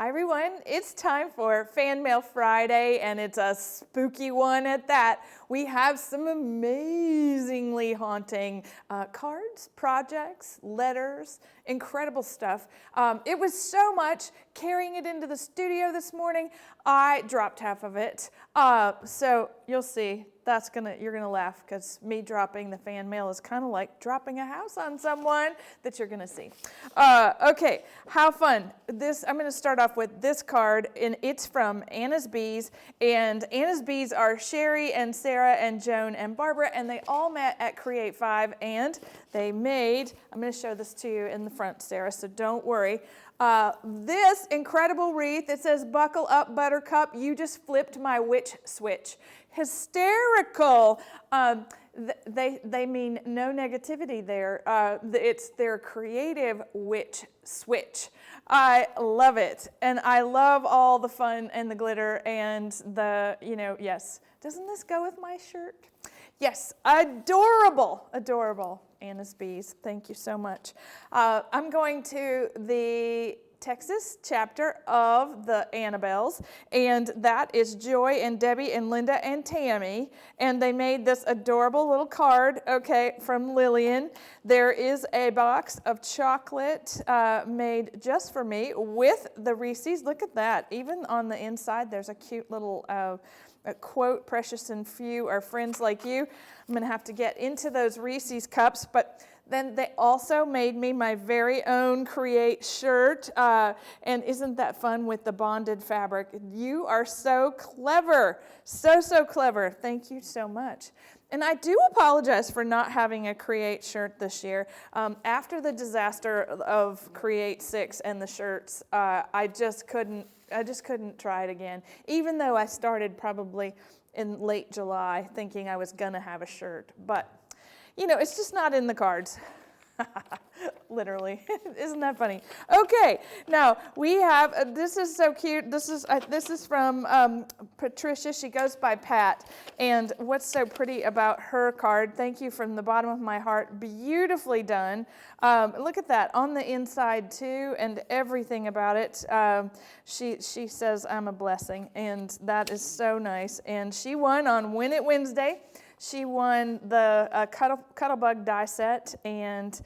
Hi everyone, it's time for Fan Mail Friday, and it's a spooky one at that. We have some amazingly haunting cards, projects, letters, incredible stuff. It was so much, carrying it into the studio this morning, I dropped half of it. So you'll see. You're gonna laugh, because me dropping the fan mail is kind of like dropping a house on someone that you're gonna see. Okay, how fun. I'm gonna start off with this card, and it's from Anna's Bees, and Anna's Bees are Sherry and Sarah and Joan and Barbara, and they all met at Create 5, and they made, I'm gonna show this to you in the front, Sarah, so don't worry. This incredible wreath, it says, "Buckle up, Buttercup, you just flipped my witch switch." Hysterical. They mean no negativity there. It's their creative witch switch. I love it. And I love all the fun and the glitter and yes. Doesn't this go with my shirt? Yes, adorable, adorable. Anna's Bees, thank you so much. I'm going to the Texas chapter of the Annabelles, and that is Joy and Debbie and Linda and Tammy, and they made this adorable little card, okay, from Lillian. There is a box of chocolate made just for me with the Reese's. Look at that. Even on the inside, there's a cute little a quote, "Precious and few are friends like you." I'm going to have to get into those Reese's cups, but then they also made me my very own Create shirt, and isn't that fun with the bonded fabric? You are so clever, so clever. Thank you so much. And I do apologize for not having a Create shirt this year. After the disaster of Create 6 and the shirts, I just couldn't try it again, even though I started probably in late July thinking I was going to have a shirt. But, it's just not in the cards. Literally. Isn't that funny? Okay, now we have, this is so cute. This is from Patricia. She goes by Pat. And what's so pretty about her card, thank you from the bottom of my heart, beautifully done. Look at that on the inside too, and everything about it. She says, "I'm a blessing," and that is so nice. And she won on Win It Wednesday. She won the Cuttlebug die set, and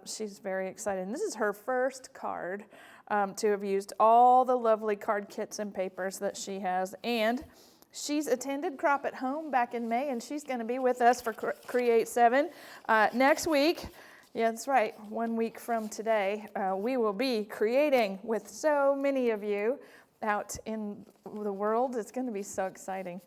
she's very excited. And this is her first card to have used all the lovely card kits and papers that she has. And she's attended Crop at Home back in May, and she's going to be with us for Create 7 next week. Yeah, that's right. 1 week from today, we will be creating with so many of you out in the world. It's going to be so exciting.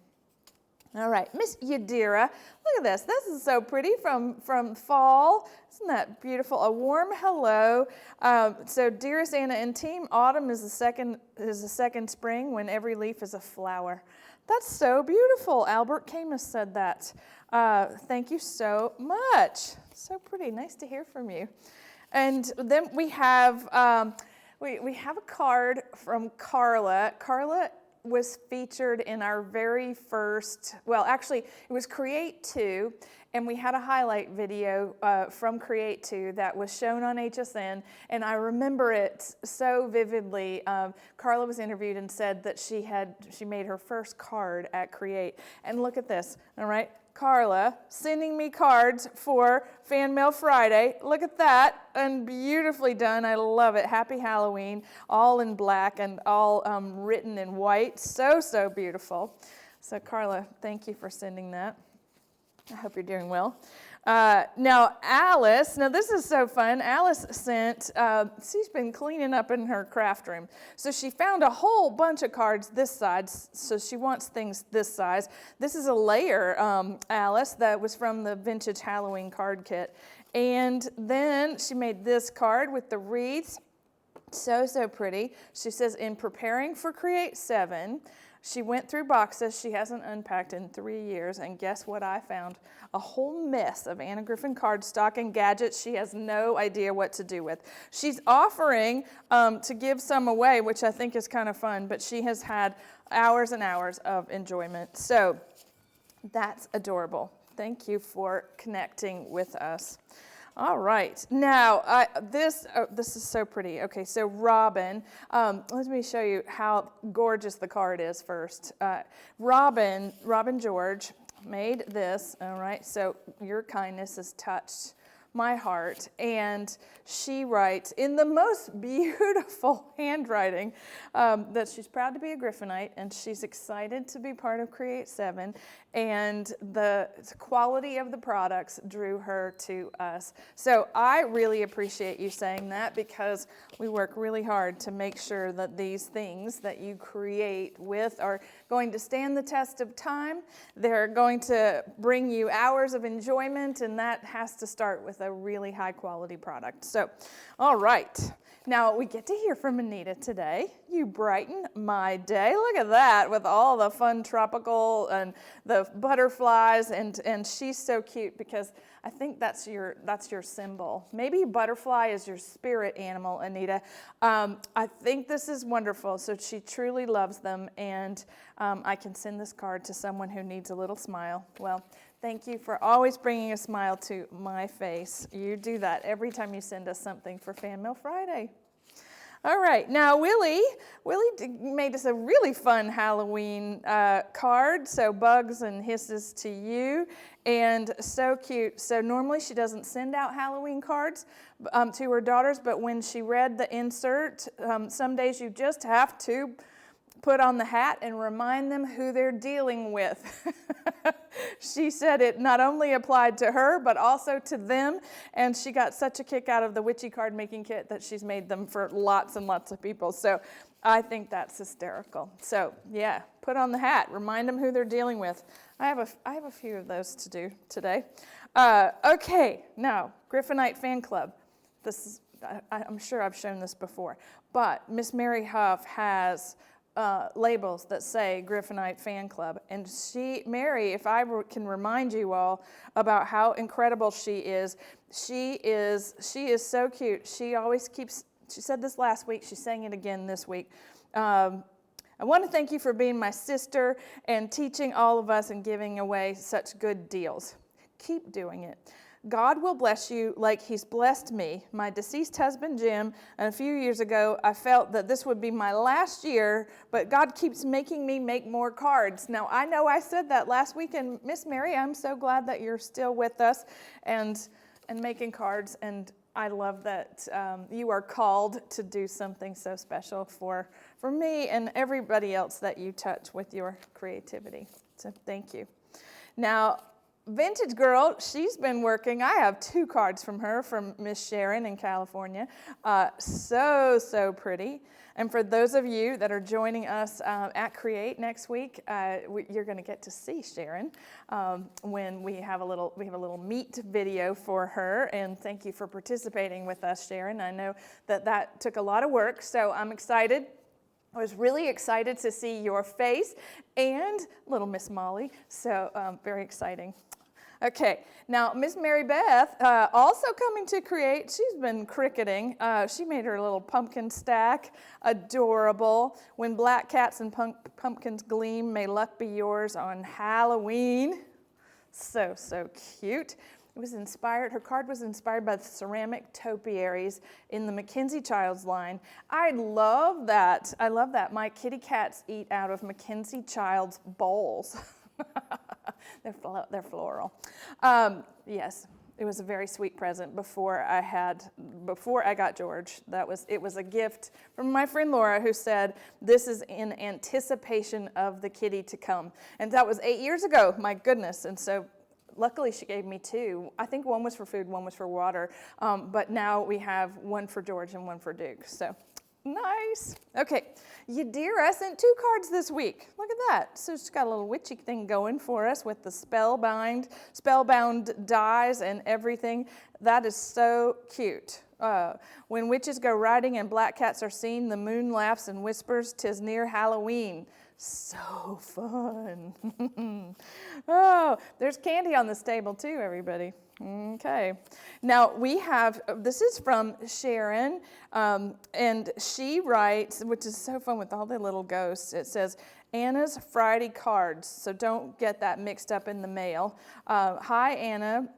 All right, Miss Yadira, look at this. This is so pretty from fall. Isn't that beautiful? A warm hello. So, dearest Anna and team, autumn is the second spring when every leaf is a flower. That's so beautiful. Albert Camus said that. Thank you so much. So pretty. Nice to hear from you. And then we have we have a card from Carla. Carla was featured in our very first, well, actually, it was Create 2, and we had a highlight video from Create 2 that was shown on HSN, and I remember it so vividly. Carla was interviewed and said that she made her first card at Create, and look at this, all right? Carla sending me cards for Fan Mail Friday. Look at that, and beautifully done. I love it. Happy Halloween, all in black and all written in white. So beautiful. So Carla, thank you for sending that. I hope you're doing well. Now Alice, this is so fun. Alice sent, she's been cleaning up in her craft room. So she found a whole bunch of cards this size, so she wants things this size. This is a layer, Alice, that was from the Vintage Halloween card kit. And then she made this card with the wreaths. So pretty. She says, in preparing for Create 7, she went through boxes she hasn't unpacked in 3 years, and guess what I found? A whole mess of Anna Griffin cardstock and gadgets she has no idea what to do with. She's offering to give some away, which I think is kind of fun, but she has had hours and hours of enjoyment. So that's adorable. Thank you for connecting with us. All right. Now, this is so pretty. Okay, so Robin, let me show you how gorgeous the card is first. Robin George made this. All right, so your kindness has touched my heart, and she writes in the most beautiful handwriting that she's proud to be a Griffinite, and she's excited to be part of Create 7, and the quality of the products drew her to us. So I really appreciate you saying that, because we work really hard to make sure that these things that you create with are going to stand the test of time. They're going to bring you hours of enjoyment, and that has to start with a really high quality product. So, all right. Now we get to hear from Anita today. You brighten my day. Look at that, with all the fun tropical and the butterflies, and she's so cute, because I think that's your symbol. Maybe butterfly is your spirit animal, Anita. I think this is wonderful. So she truly loves them, and I can send this card to someone who needs a little smile. Well, thank you for always bringing a smile to my face. You do that every time you send us something for Fan Mail Friday. All right, now Willie made us a really fun Halloween card. So bugs and hisses to you, and so cute. So normally she doesn't send out Halloween cards to her daughters, but when she read the insert, some days you just have to put on the hat and remind them who they're dealing with. She said it not only applied to her, but also to them, and she got such a kick out of the witchy card making kit that she's made them for lots and lots of people. So I think that's hysterical. So yeah, put on the hat, remind them who they're dealing with. I have a few of those to do today. Okay, now Griffinite Fan Club. This is, I'm sure I've shown this before, but Miss Mary Huff has labels that say Griffinite Fan Club. And Mary, if I can remind you all about how incredible she is so cute. She always she said this last week, she's saying it again this week. I want to thank you for being my sister and teaching all of us and giving away such good deals. Keep doing it. God will bless you like he's blessed me. My deceased husband, Jim, and a few years ago, I felt that this would be my last year, but God keeps making me make more cards. Now, I know I said that last week, and Miss Mary, I'm so glad that you're still with us and making cards, and I love that you are called to do something so special for me and everybody else that you touch with your creativity. So thank you. Now, Vintage Girl, she's been working. I have 2 cards from her, from Miss Sharon in California. So pretty. And for those of you that are joining us at Create next week, you're going to get to see Sharon when we have a little meet video for her. And thank you for participating with us, Sharon. I know that took a lot of work, so I'm excited. I was really excited to see your face and little Miss Molly, so very exciting. Okay, now Miss Mary Beth, also coming to Create. She's been cricketing. She made her little pumpkin stack, adorable. When black cats and pumpkins gleam, may luck be yours on Halloween. So cute. It was inspired, her card was inspired by the ceramic topiaries in the Mackenzie Childs line. I love that. My kitty cats eat out of Mackenzie Childs bowls. They're floral. Yes, it was a very sweet present before I got George. It was a gift from my friend Laura, who said, this is in anticipation of the kitty to come. And that was 8 years ago, my goodness. And so luckily, she gave me 2. I think one was for food, one was for water. But now we have one for George and one for Duke. So nice. Okay, Yadira sent 2 cards this week. Look at that. So she's got a little witchy thing going for us with the spellbound dies and everything. That is so cute. When witches go riding and black cats are seen, the moon laughs and whispers, 'tis near Halloween. So fun. Oh, there's candy on this table too, everybody. Okay. Now we have, this is from Sharon, and she writes, which is so fun with all the little ghosts, it says, Anna's Friday cards, so don't get that mixed up in the mail. Hi, Anna.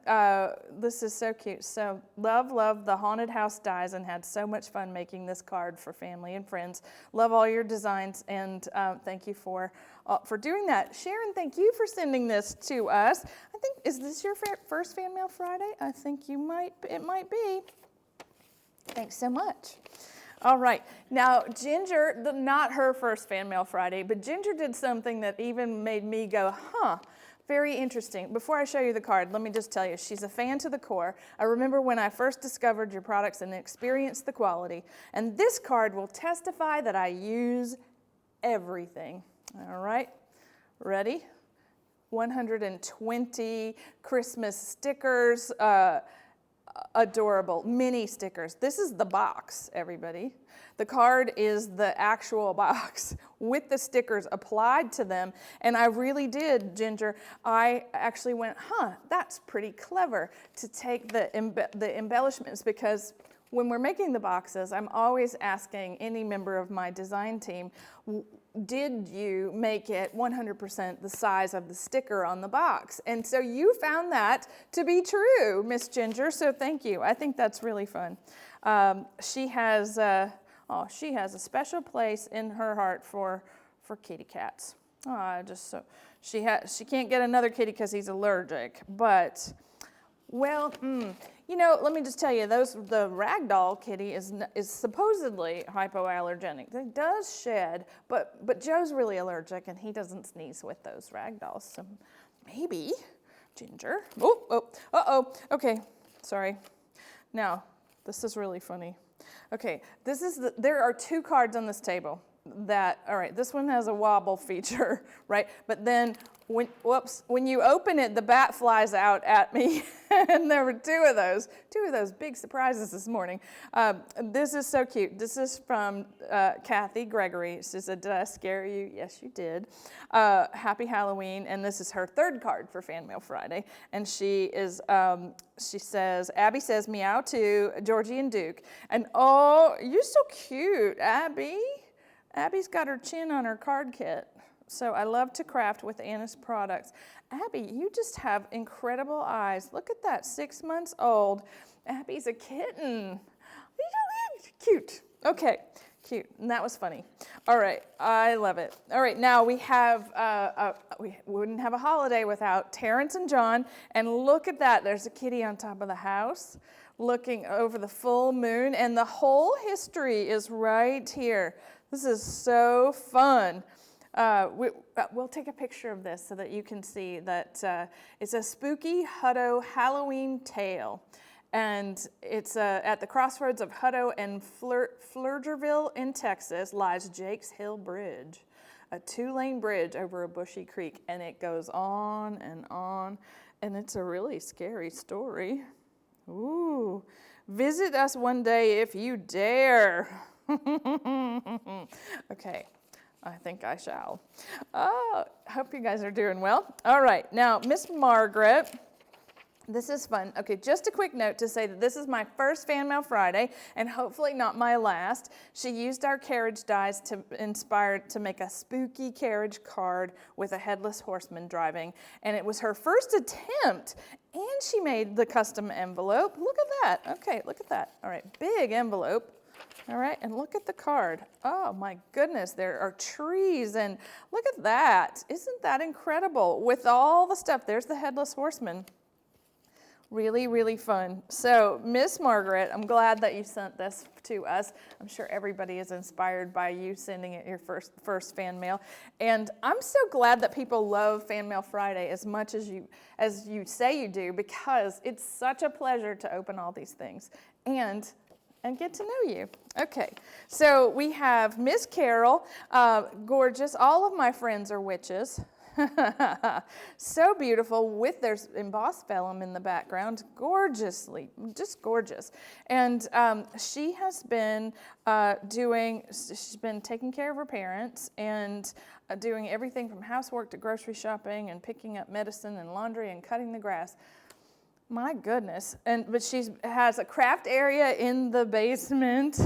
This is so cute. So, love the haunted house dies and had so much fun making this card for family and friends. Love all your designs, and thank you for doing that. Sharon, thank you for sending this to us. I think, is this your first Fan Mail Friday? I think it might be. Thanks so much. All right, now Ginger, not her first Fan Mail Friday, but Ginger did something that even made me go, very interesting. Before I show you the card, let me just tell you, she's a fan to the core. I remember when I first discovered your products and experienced the quality, and this card will testify that I use everything. All right, ready? 120 Christmas stickers, adorable mini stickers. This is the box, everybody. The card is the actual box with the stickers applied to them. And I really did, Ginger. I actually went, that's pretty clever to take the embellishments, because when we're making the boxes, I'm always asking any member of my design team, did you make it 100% the size of the sticker on the box? And so you found that to be true, Miss Ginger, so thank you. I think that's really fun. She has a special place in her heart for kitty cats. She can't get another kitty because he's allergic, but, well, let me just tell you, the ragdoll kitty is supposedly hypoallergenic. It does shed, but Joe's really allergic, and he doesn't sneeze with those ragdolls. So maybe, Ginger. Okay, sorry. Now, this is really funny. Okay, there are two cards on this table all right, this one has a wobble feature, right? But then, when you open it, the bat flies out at me, and there were two of those big surprises this morning. This is so cute. This is from Kathy Gregory. She said, did I scare you? Yes, you did. Happy Halloween, and this is her third card for Fan Mail Friday, and she says, Abby says meow too, Georgie and Duke, and oh, you're so cute, Abby. Abby's got her chin on her card kit. So I love to craft with Anna's products. Abby, you just have incredible eyes. Look at that, 6 months old. Abby's a kitten. Cute. Okay, cute. And that was funny. All right, I love it. All right, now we wouldn't have a holiday without Terrence and John. And look at that. There's a kitty on top of the house looking over the full moon. And the whole history is right here. This is so fun. We'll take a picture of this so that you can see that it's a spooky Hutto Halloween tale. And it's at the crossroads of Hutto and Flirgerville in Texas lies Jake's Hill Bridge, a 2-lane bridge over a bushy creek. And it goes on, and it's a really scary story. Ooh, visit us one day if you dare. Okay, I think I shall. Oh, hope you guys are doing well. All right, now, Miss Margaret, this is fun. Okay, just a quick note to say that this is my first Fan Mail Friday, and hopefully not my last. She used our carriage dies to make a spooky carriage card with a headless horseman driving, and it was her first attempt, and she made the custom envelope. Look at that. Okay, look at that. All right, big envelope. All right, and look at the card. Oh my goodness, there are trees, and look at that. Isn't that incredible? With all the stuff, there's the Headless Horseman. Really, really fun. So, Miss Margaret, I'm glad that you sent this to us. I'm sure everybody is inspired by you sending it your first fan mail. And I'm so glad that people love Fan Mail Friday as much as you say you do, because it's such a pleasure to open all these things and get to know you. Okay, so we have Miss Carol, gorgeous. All of my friends are witches. So beautiful with there's embossed vellum in the background, just gorgeous. And she has been she's been taking care of her parents and doing everything from housework to grocery shopping and picking up medicine and laundry and cutting the grass. My goodness. But she has a craft area in the basement,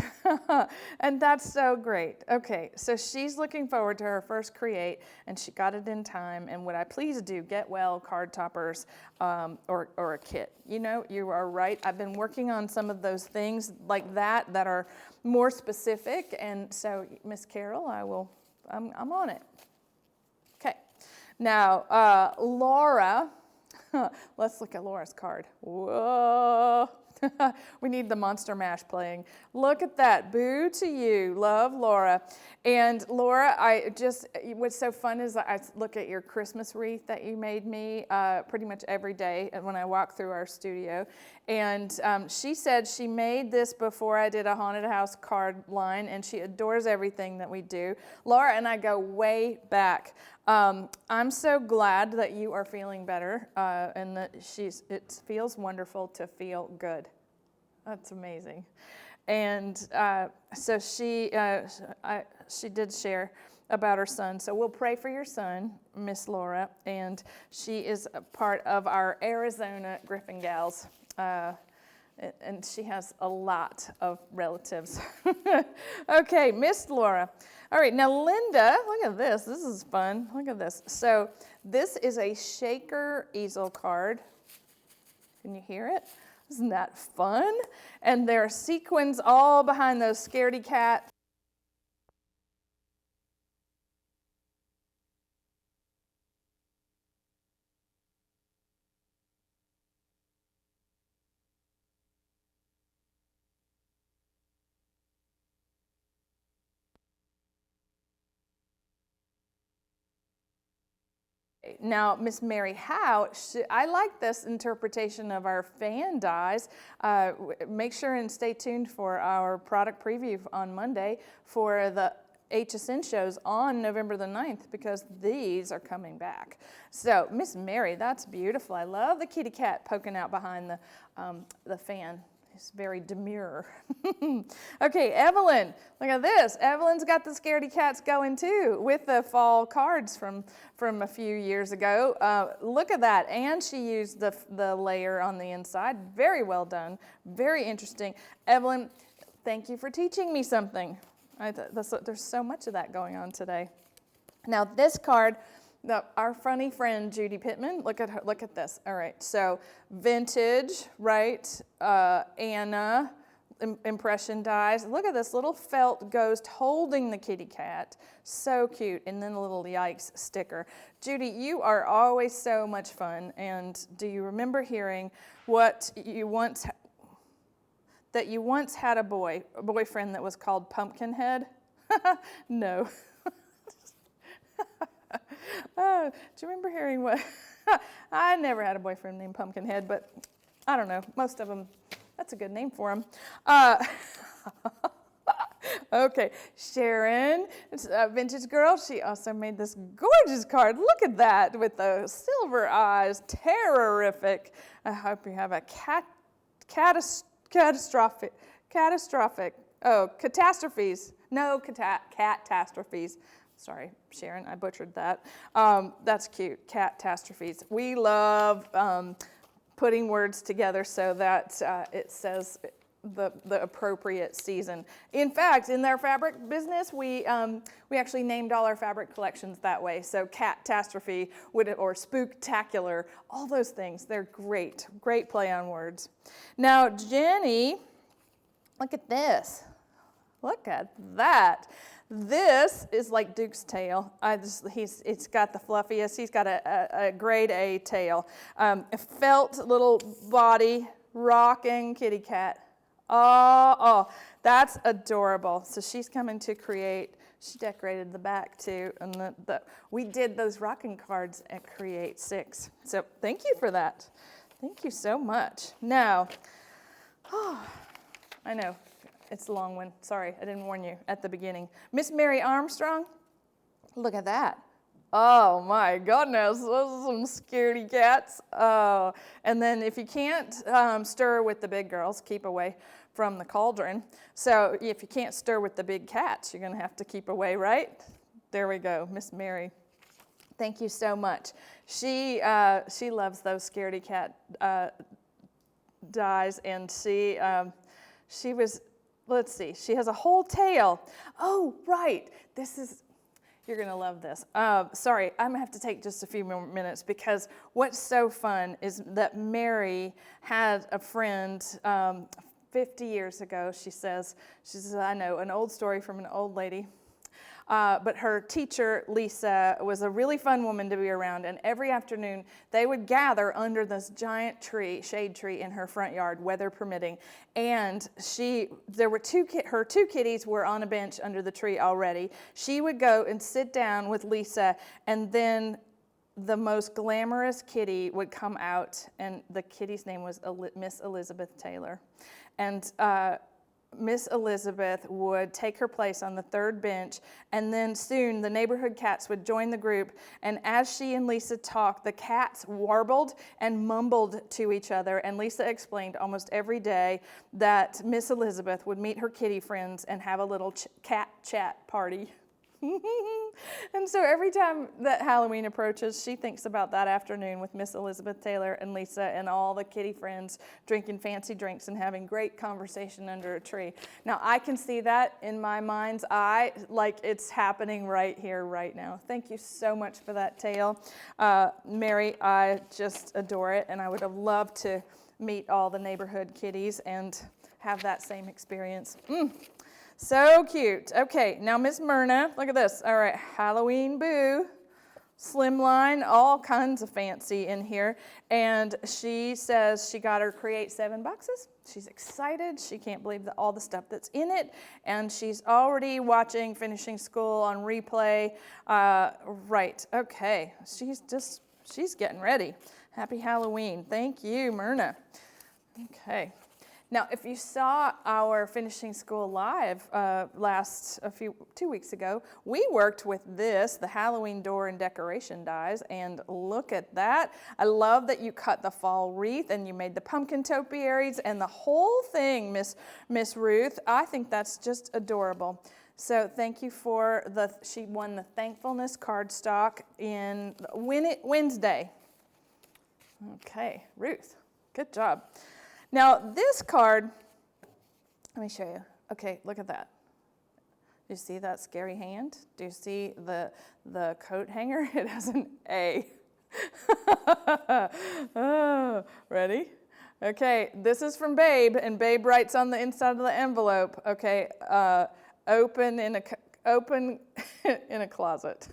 and that's so great. Okay, so she's looking forward to her first Create, and she got it in time. And would I please do Get Well, card toppers, or a kit? You know, you are right. I've been working on some of those things like that are more specific, and so Miss Carol, I'm on it. Okay, now Laura. Let's look at Laura's card. Whoa. We need the Monster Mash playing. Look at that. Boo to you. Love, Laura. And Laura, what's so fun is I look at your Christmas wreath that you made me pretty much every day when I walk through our studio. And she said she made this before I did a haunted house card line, and she adores everything that we do. Laura and I go way back. I'm so glad that you are feeling better, and that it feels wonderful to feel good. That's amazing. And so she did share about her son. So we'll pray for your son, Miss Laura, and she is a part of our Arizona Griffin Gals. And she has a lot of relatives. Okay, Miss Laura. All right, now Linda, look at this. This is fun. Look at this. So this is a shaker easel card. Can you hear it? Isn't that fun? And there are sequins all behind those scaredy cat. Now, Miss Mary Howe, I like this interpretation of our fan dies. Make sure and stay tuned for our product preview on Monday for the HSN shows on November the 9th, because these are coming back. So, Miss Mary, that's beautiful. I love the kitty cat poking out behind the fan. It's very demure. Okay, Evelyn, look at this. Evelyn's got the scaredy cats going too with the fall cards from a few years ago. Look at that. And she used the layer on the inside. Very well done. Very interesting. Evelyn, thank you for teaching me something. There's so much of that going on today. Now this card, our funny friend Judy Pittman, look at this. All right, so vintage, right? Anna, impression dies. Look at this little felt ghost holding the kitty cat. So cute. And then a little yikes sticker. Judy, you are always so much fun. And do you remember hearing that you once had a boyfriend that was called Pumpkinhead? No. Do you remember hearing what? I never had a boyfriend named Pumpkinhead, but I don't know. Most of them, that's a good name for them. Okay, Sharon, it's a vintage girl. She also made this gorgeous card. Look at that with the silver eyes. Terrorific. I hope you have a catastrophic. Oh, catastrophes. No, catastrophes. Sorry, Sharon, I butchered that. That's cute, catastrophes. We love putting words together so that it says the appropriate season. In fact, in their fabric business, we actually named all our fabric collections that way. So catastrophe or spooktacular, all those things. They're great play on words. Now, Jenny, look at this. Look at that. This is like Duke's tail. It's got the fluffiest. He's got a grade A tail. A felt little body, rocking kitty cat. Oh, that's adorable. So she's coming to Create. She decorated the back too, and we did those rocking cards at Create 6. So thank you for that. Thank you so much. Now, I know. It's a long one. Sorry, I didn't warn you at the beginning. Miss Mary Armstrong, look at that. Oh my goodness, those are some scaredy cats. Oh, and then if you can't stir with the big girls, keep away from the cauldron. So if you can't stir with the big cats, you're going to have to keep away, right? There we go, Miss Mary. Thank you so much. She loves those scaredy cat dies, and she was, let's see, she has a whole tail. Oh, right, you're going to love this. Sorry, I'm going to have to take just a few more minutes because what's so fun is that Mary had a friend 50 years ago, she says, I know, an old story from an old lady. But her teacher, Lisa, was a really fun woman to be around, and every afternoon they would gather under this giant tree, shade tree in her front yard, weather permitting. And her two kitties were on a bench under the tree already. She would go and sit down with Lisa, and then the most glamorous kitty would come out, and the kitty's name was Miss Elizabeth Taylor. And Miss Elizabeth would take her place on the third bench, and then soon the neighborhood cats would join the group, and as she and Lisa talked, the cats warbled and mumbled to each other, and Lisa explained almost every day that Miss Elizabeth would meet her kitty friends and have a little cat chat party. And so every time that Halloween approaches, she thinks about that afternoon with Miss Elizabeth Taylor and Lisa and all the kitty friends drinking fancy drinks and having great conversation under a tree. Now, I can see that in my mind's eye, like it's happening right here, right now. Thank you so much for that tale. Mary, I just adore it, and I would have loved to meet all the neighborhood kitties and have that same experience. So cute. Okay, now Miss Myrna, look at this. All right, Halloween Boo, slimline, all kinds of fancy in here. And she says she got her Create 7 boxes. She's excited. She can't believe all the stuff that's in it. And she's already watching Finishing School on replay. Right, okay. She's getting ready. Happy Halloween. Thank you, Myrna. Okay. Now, if you saw our Finishing School Live 2 weeks ago, we worked with the Halloween door and decoration dies, and look at that. I love that you cut the fall wreath and you made the pumpkin topiaries and the whole thing, Miss Ruth. I think that's just adorable. So thank you she won the Thankfulness cardstock in Wednesday. Okay, Ruth, good job. Now, this card, let me show you. Okay, look at that. Do you see that scary hand? Do you see the coat hanger? It has an A. Oh, ready? Okay, this is from Babe, and Babe writes on the inside of the envelope, okay, open in a closet.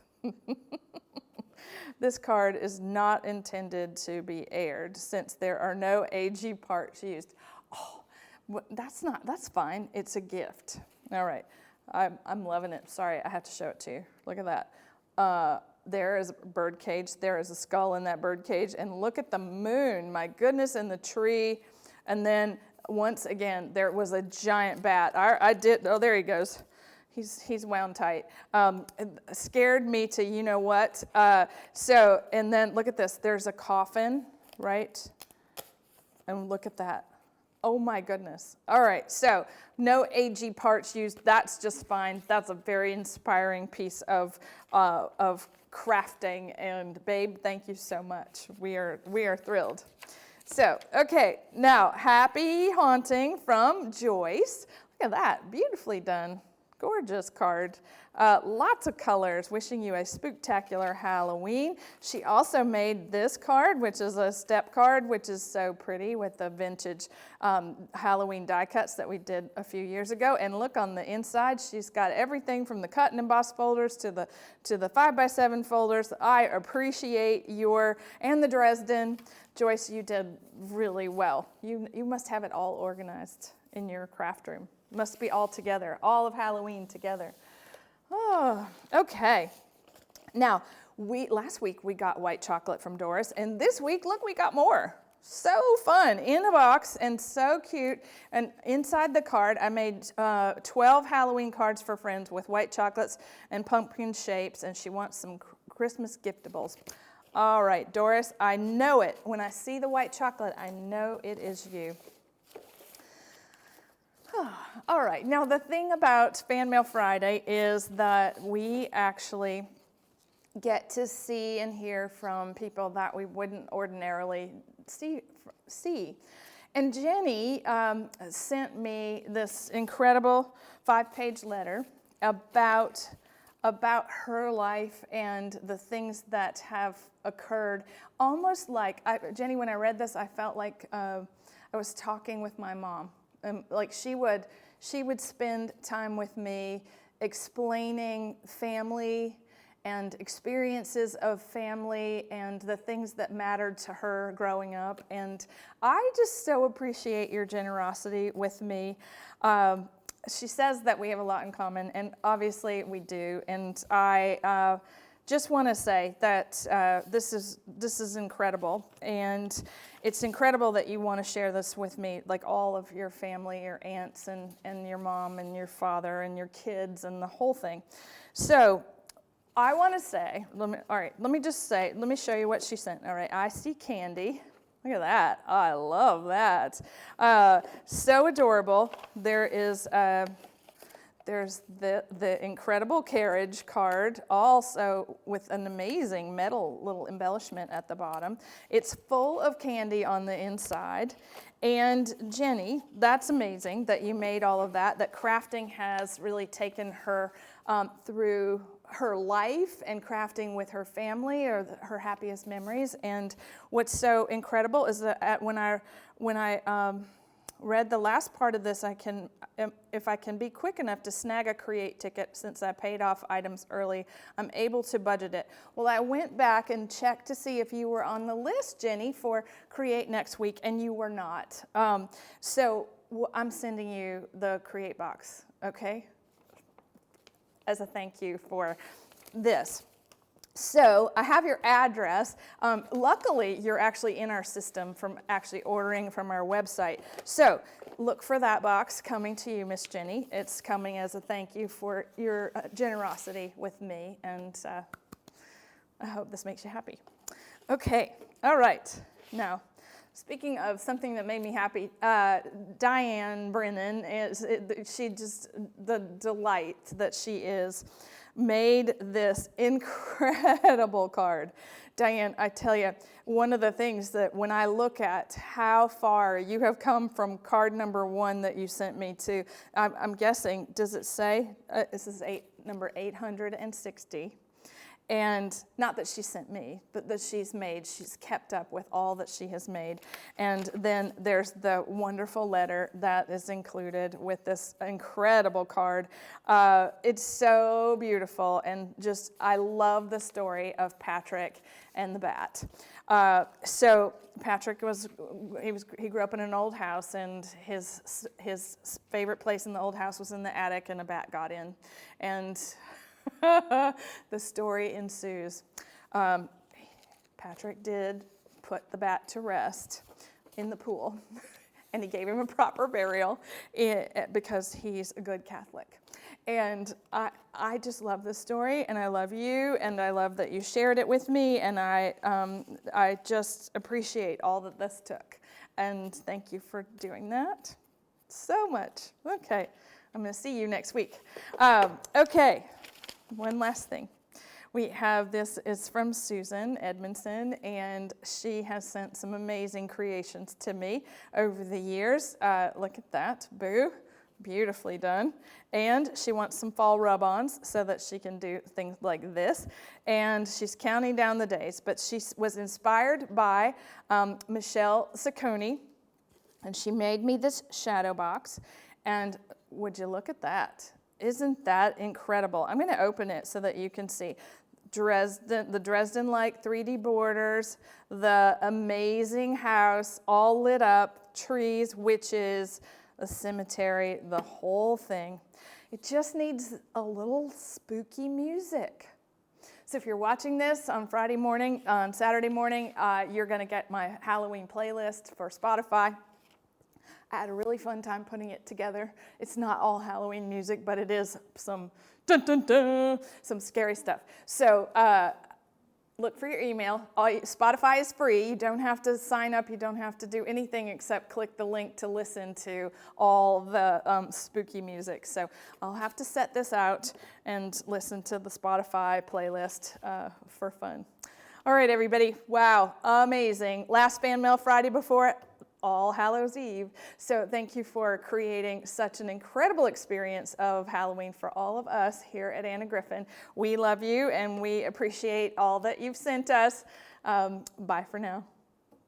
This card is not intended to be aired since there are no AG parts used. Oh, that's fine. It's a gift. All right. I'm loving it. Sorry, I have to show it to you. Look at that. There is a bird cage. There is a skull in that bird cage. And look at the moon. My goodness, and the tree. And then once again, there was a giant bat. Oh, there he goes. He's wound tight. Scared me to you know what. And then look at this. There's a coffin, right? And look at that. Oh my goodness. All right, so no AG parts used. That's just fine. That's a very inspiring piece of crafting. And Babe, thank you so much. We are thrilled. So, okay, now Happy Haunting from Joyce. Look at that, beautifully done. Gorgeous card. Lots of colors. Wishing you a spooktacular Halloween. She also made this card, which is a step card, which is so pretty with the vintage Halloween die cuts that we did a few years ago. And look on the inside, she's got everything from the cut and emboss folders to the 5x7 folders. I appreciate and the Dresden. Joyce, you did really well. You must have it all organized in your craft room. Must be all together, all of Halloween together. Oh, okay. Now, last week we got white chocolate from Doris, and this week, look, we got more. So fun, in a box and so cute. And inside the card, I made 12 Halloween cards for friends with white chocolates and pumpkin shapes, and she wants some Christmas giftables. All right, Doris, I know it. When I see the white chocolate, I know it is you. All right, now the thing about Fan Mail Friday is that we actually get to see and hear from people that we wouldn't ordinarily see. And Jenny sent me this incredible 5-page letter about her life and the things that have occurred. Almost like, Jenny, when I read this, I felt like I was talking with my mom. Like she would spend time with me explaining family and experiences of family and the things that mattered to her growing up. And I just so appreciate your generosity with me. She says that we have a lot in common, and obviously we do. And I just want to say that this is incredible, and it's incredible that you want to share this with me, like all of your family, your aunts and your mom and your father and your kids and the whole thing. So I want to say, let me show you what she sent. All right, I see candy. Look at that. Oh, I love that. So adorable. There's the incredible carriage card, also with an amazing metal little embellishment at the bottom. It's full of candy on the inside. And Jenny, that's amazing that you made all of that, that crafting has really taken her through her life and crafting with her family or her happiest memories. And what's so incredible is that when I read the last part of this, if I can be quick enough to snag a Create ticket, since I paid off items early, I'm able to budget it. Well, I went back and checked to see if you were on the list, Jenny, for Create next week, and you were not. So I'm sending you the Create box, okay? As a thank you for this. So I have your address. Luckily, you're actually in our system from actually ordering from our website. So look for that box coming to you, Miss Jenny. It's coming as a thank you for your generosity with me, and I hope this makes you happy. Okay, all right. Now, speaking of something that made me happy, Diane Brennan, the delight that she is, made this incredible card. Diane, I tell you, one of the things that when I look at how far you have come from card number 1 that you sent me to, I'm guessing, does it say, this is number 860. And not that she sent me, but that she's kept up with all that she has made. And then there's the wonderful letter that is included with this incredible card. It's so beautiful, and just, I love the story of Patrick and the bat. So Patrick he grew up in an old house, and his favorite place in the old house was in the attic, and a bat got in. And the story ensues. Patrick did put the bat to rest in the pool, and he gave him a proper burial because he's a good Catholic. And I just love this story, and I love you, and I love that you shared it with me, and I just appreciate all that this took. And thank you for doing that so much. Okay, I'm going to see you next week. Okay. One last thing. We have this is from Susan Edmondson, and she has sent some amazing creations to me over the years. Look at that. Boo. Beautifully done. And she wants some fall rub-ons so that she can do things like this. And she's counting down the days. But she was inspired by Michelle Saccone, and she made me this shadow box. And would you look at that? Isn't that incredible? I'm going to open it so that you can see the Dresden-like 3D borders, the amazing house, all lit up, trees, witches, a cemetery, the whole thing. It just needs a little spooky music. So if you're watching this on Friday morning, on Saturday morning, you're going to get my Halloween playlist for Spotify. I had a really fun time putting it together. It's not all Halloween music, but it is some dun dun dun, some scary stuff. So look for your email. Spotify is free. You don't have to sign up. You don't have to do anything except click the link to listen to all the spooky music. So I'll have to set this out and listen to the Spotify playlist for fun. All right, everybody. Wow, amazing. Last fan mail Friday before All Hallows Eve. So thank you for creating such an incredible experience of Halloween for all of us here at Anna Griffin. We love you and we appreciate all that you've sent us. Bye for now.